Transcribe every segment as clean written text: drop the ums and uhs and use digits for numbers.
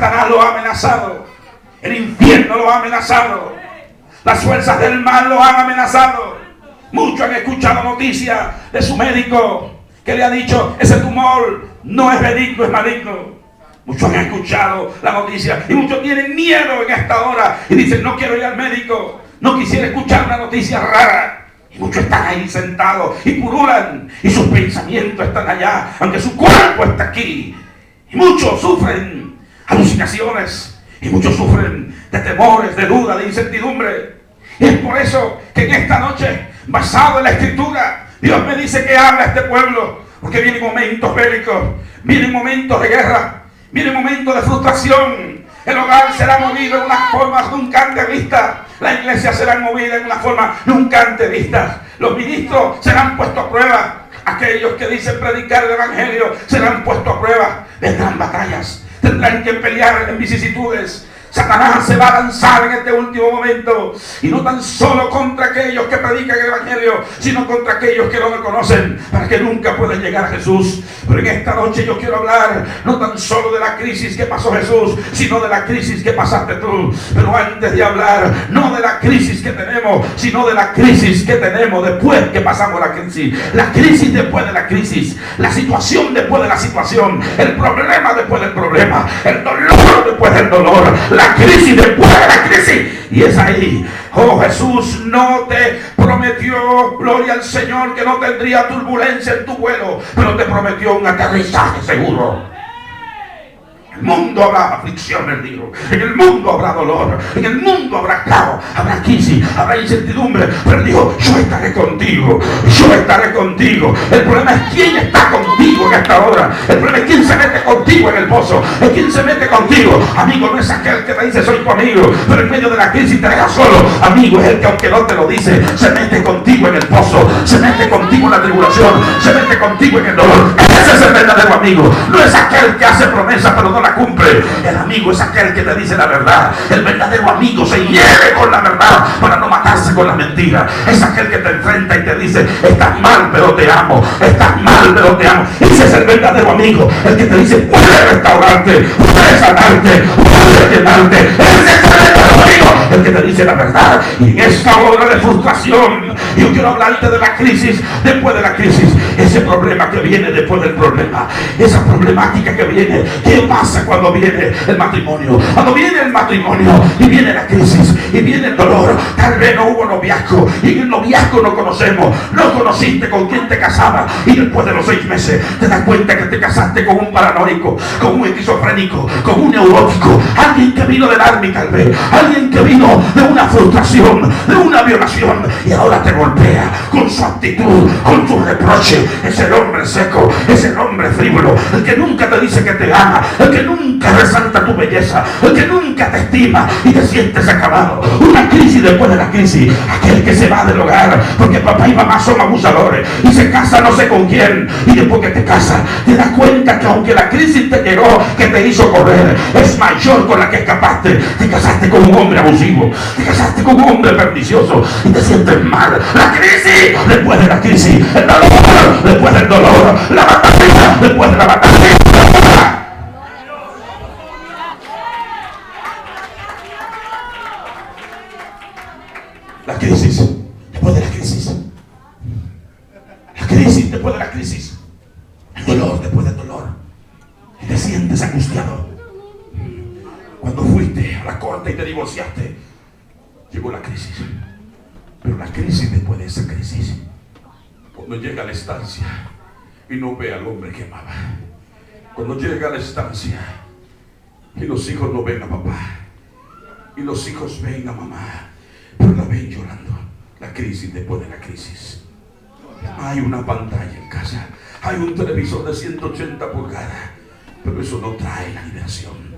Satanás lo ha amenazado. El infierno lo ha amenazado. Las fuerzas del mal lo han amenazado. Muchos han escuchado noticias de su médico que le ha dicho: ese tumor no es benigno, es maligno. Muchos han escuchado la noticia y muchos tienen miedo en esta hora y dicen: no quiero ir al médico, no quisiera escuchar una noticia rara. Y muchos están ahí sentados y purulan y sus pensamientos están allá, aunque su cuerpo está aquí. Y muchos sufren alucinaciones y muchos sufren de temores, de dudas, de incertidumbre. Y es por eso que en esta noche, basado en la Escritura, Dios me dice que habla a este pueblo, porque vienen momentos bélicos, vienen momentos de guerra, vienen momentos de frustración. El hogar será movido en unas formas nunca antes vistas. La iglesia será movida en una forma nunca antes vista. Los ministros serán puestos a prueba. Aquellos que dicen predicar el evangelio serán puestos a prueba. Vendrán batallas, tendrán que pelear en vicisitudes. Satanás se va a lanzar en este último momento, y no tan solo contra aquellos que predican el evangelio, sino contra aquellos que no me conocen, para que nunca puedan llegar a Jesús. Pero en esta noche yo quiero hablar no tan solo de la crisis que pasó Jesús, sino de la crisis que pasaste tú. Pero antes de hablar, no de la crisis que tenemos, sino de la crisis que tenemos después que pasamos la crisis después de la crisis, la situación después de la situación, el problema después del problema, el dolor después del dolor, la crisis después de la crisis. Y es ahí, oh, Jesús no te prometió, gloria al Señor, que no tendría turbulencia en tu vuelo, pero te prometió un aterrizaje seguro. En el mundo habrá aflicciones, digo. En el mundo habrá dolor. En el mundo habrá caos, habrá crisis, habrá incertidumbre. Pero dijo: yo estaré contigo. Yo estaré contigo. El problema es quién está contigo en esta hora. El problema es quién se mete contigo en el pozo. Es quién se mete contigo. Amigo no es aquel que te dice: soy tu amigo, pero en medio de la crisis te deja solo. Amigo es el que, aunque no te lo dice, se mete contigo en el pozo, se mete contigo en la tribulación, se mete contigo en el dolor. Ese es el verdadero amigo. No es aquel que hace promesas pero no la cumple. El amigo es aquel que te dice la verdad. El verdadero amigo se hiere con la verdad para no matarse con la mentira. Es aquel que te enfrenta y te dice: estás mal pero te amo, estás mal pero te amo. Ese es el verdadero amigo, el que te dice: puede restaurarte, puede sanarte, puede llenarte. Ese es el verdadero amigo, el que te dice la verdad. Y en esta hora de frustración, yo quiero hablarte de la crisis después de la crisis. Ese problema que viene después del problema, esa problemática que viene. ¿Qué pasa cuando viene el matrimonio? Cuando viene el matrimonio y viene la crisis y viene el dolor. Tal vez no hubo noviazgo, y en el noviazgo no conocemos, no conociste con quién te casabas, y después de los 6 meses te das cuenta que te casaste con un paranoico, con un esquizofrénico, con un neurótico, alguien que vino del army, tal vez alguien que vino de una frustración, de una violación, y ahora te golpea con su actitud, con su reproche. Es el hombre seco, es el hombre frívolo, el que nunca te dice que te ama, el que nunca resalta tu belleza, el que nunca te estima y te sientes acabado. Una crisis después de la crisis, aquel que se va del hogar porque papá y mamá son abusadores y se casa no sé con quién, y después que te casas te das cuenta que aunque la crisis te llegó, que te hizo correr, es mayor con la que escapaste. Te casaste con un hombre abusivo, te casaste con un hombre pernicioso y te sientes mal. La crisis después de la crisis, el dolor después del dolor, la batalla después de la batalla. La crisis después de la crisis, la crisis después de la crisis, el dolor después del dolor, y te sientes angustiado. Cuando fuiste a la corte y te divorciaste, llegó la crisis. Pero la crisis después de esa crisis, cuando llega a la estancia y no ve al hombre que amaba, cuando llega a la estancia y los hijos no ven a papá y los hijos ven a mamá, pero la ven llorando. La crisis después de la crisis. Hay una pantalla en casa, hay un televisor de 180 pulgadas, pero eso no trae la liberación.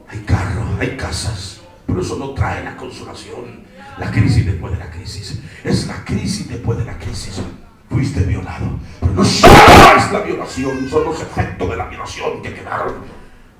Hay carros, hay casas, pero eso no trae la consolación. La crisis después de la crisis es la crisis después de la crisis. Fuiste violado, pero no solo es la violación, son los efectos de la violación que quedaron.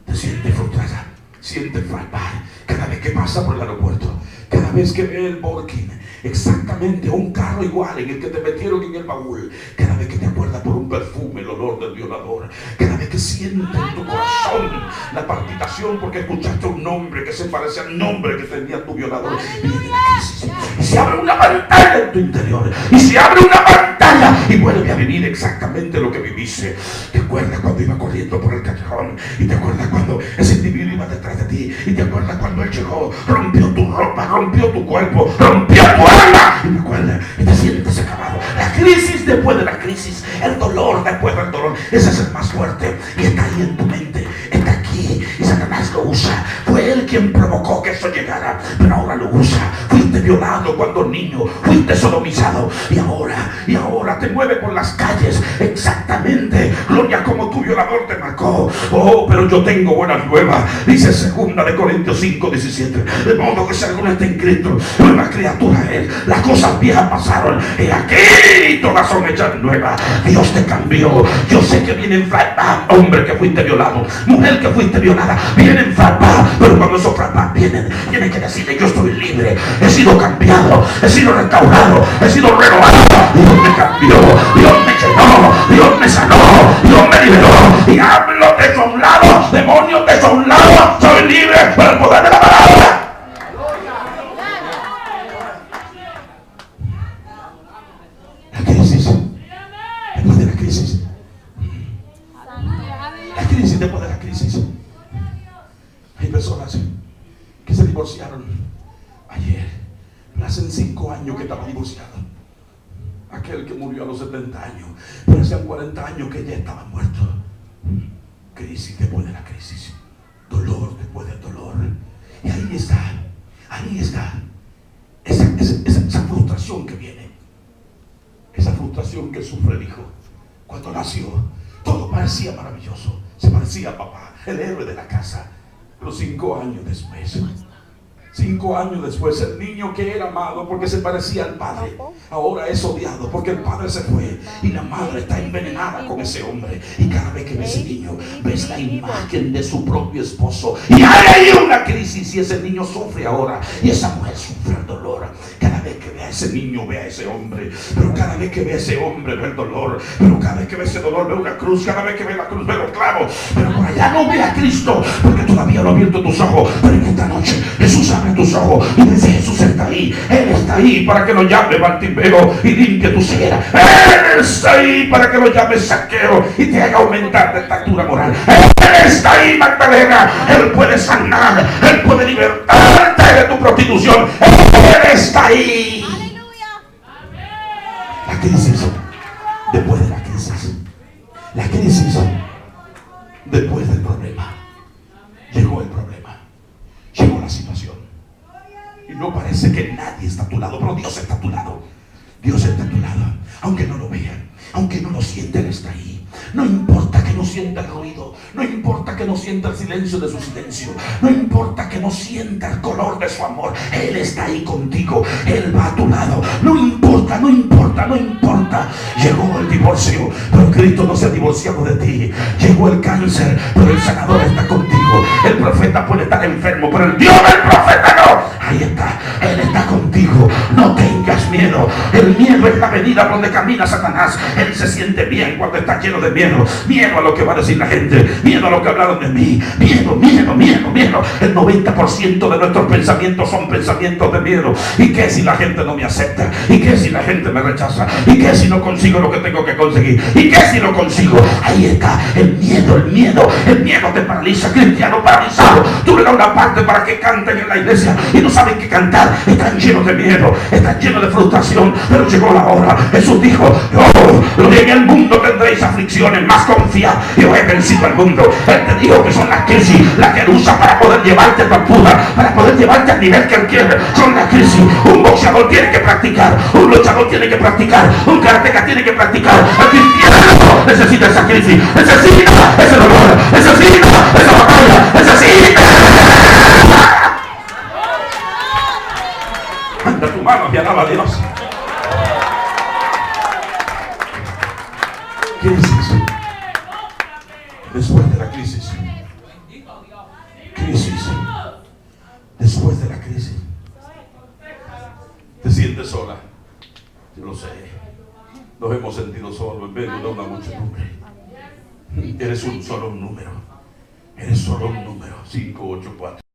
Te sientes frustrada, sientes fatal cada vez que pasa por el aeropuerto, cada vez que ve el Burger King, exactamente, un carro igual en el que te metieron en el baúl. Cada vez que te acuerdas por un perfume, el olor del violador. Cada vez que sientes en tu corazón la palpitación porque escuchaste un nombre que se parece al nombre que tenía tu violador. Viene la crisis y se abre una pantalla en tu interior. Y se abre una pantalla y vuelve a vivir exactamente lo que viviste. Te acuerdas cuando iba corriendo por el callejón. Y te acuerdas cuando ese individuo iba detrás de ti. Y te acuerdas cuando él llegó, rompió tu ropa, rompió tu cuerpo, rompió tu alma. Y te acuerdas y te sientes acabado. La crisis después de la crisis, el dolor después del dolor, ese es el más fuerte y está ahí en tu mente, está aquí y Satanás lo usa. Fue él quien provocó que eso llegara, pero ahora lo usa. Fuiste violado cuando niño, fuiste sodomizado y ahora te mueve por las calles exactamente, gloria, como tu violador te marcó. Oh, pero yo tengo buenas nuevas, dice 2 Corintios 5:17, de modo que si alguno está en Cristo, nueva criatura es, las cosas viejas pasaron y aquí todas son hechas nuevas. Dios te cambió. Yo sé que vienen flashbacks, hombre que fuiste violado, mujer que fuiste violada, vienen flashbacks, pero cuando esos flashbacks vienen, tienes que decirle: yo estoy libre, he sido cambiado, he sido restaurado, he sido renovado. Dios me cambió, Dios me llenó, Dios me sanó, Dios me liberó. Diablo desolado, demonios desolados, soy libre por el poder de la palabra. La crisis, después de la crisis, la crisis después de la crisis. Hay personas que se divorciaron ayer, pero hacen 5 años que estaba divorciado. Aquel que murió a los 70 años, pero hacían 40 años que ya estaba muerto. Crisis después de la crisis, dolor después del dolor. Y ahí está esa frustración que viene, esa frustración que sufre el hijo. Cuando nació, todo parecía maravilloso, se parecía a papá, el héroe de la casa. Pero 5 años después, 5 años después, el niño que era amado porque se parecía al padre, ahora es odiado porque el padre se fue y la madre está envenenada con ese hombre. Y cada vez que ves ese niño, ves la imagen de su propio esposo. Y hay ahí una crisis y ese niño sufre ahora. Y esa mujer sufre el dolor. Cada vez que ve a ese niño, ve a ese hombre. Pero cada vez que ve a ese hombre, ve el dolor. Pero cada vez que ve ese dolor, ve una cruz. Cada vez que ve la cruz, ve los clavos. Pero por allá no ve a Cristo porque todavía no ha abierto tus ojos. Pero en esta noche Jesús abre tus ojos y dice: Jesús está ahí. Él está ahí para que lo llame Bartimeo y limpie tu ceguera. Él está ahí para que lo llame Zaqueo y te haga aumentar de estatura moral. Él está ahí, Magdalena. Él puede sanar, Él puede libertarte de tu prostitución. Él está ahí. La crisis después de la crisis, la crisis después del problema. Llegó el problema, llegó la situación. Y no parece que nadie está a tu lado, pero Dios está a tu lado. Dios está a tu lado, aunque no lo vean, aunque no lo sientan, está ahí. No importa que no sienta el ruido, no importa que no sienta el silencio de su silencio, no importa que no sienta el color de su amor. Él está ahí contigo, Él va a tu lado. No importa, no importa, no importa. Llegó el divorcio, pero Cristo no se ha divorciado de ti. Llegó el cáncer, pero el sanador está contigo. El profeta puede estar enfermo, pero el Dios del profeta no. Ahí está, Él está contigo. No tengas miedo. El miedo es la avenida donde camina Satanás. Él se siente bien cuando está lleno de miedo. Miedo a lo que va a decir la gente, miedo a lo que hablaron de mí. Miedo. El 90% de nuestros pensamientos son pensamientos de miedo. ¿Y qué si la gente no me acepta? ¿Y qué si la gente me rechaza? ¿Y qué si no consigo lo que tengo que conseguir? ¿Y qué si lo consigo? Ahí está el miedo. El miedo te paraliza. Cristiano paralizado, tú le das una parte para que canten en la iglesia y no saben qué cantar. Están llenos de miedo, están llenos de frustración. Pero llegó la hora. Jesús dijo: en el mundo tendréis aflicciones, más confía, yo he vencido al mundo. Él te dijo que son las crisis las que él usa para poder llevarte a tu altura, para poder llevarte al nivel que él quiere. Son las crisis. Un boxeador tiene que practicar, un luchador tiene que practicar, un karateca tiene que practicar. El cristiano necesita esa crisis, necesita ese dolor, necesita esa batalla, necesita. Anda tu mano y alaba a Dios. Crisis después de la crisis. Crisis después de la crisis. Te sientes sientes sola. Yo lo sé. Nos hemos sentido solos en medio de una muchedumbre. Eres solo un número. Eres solo un número. 584.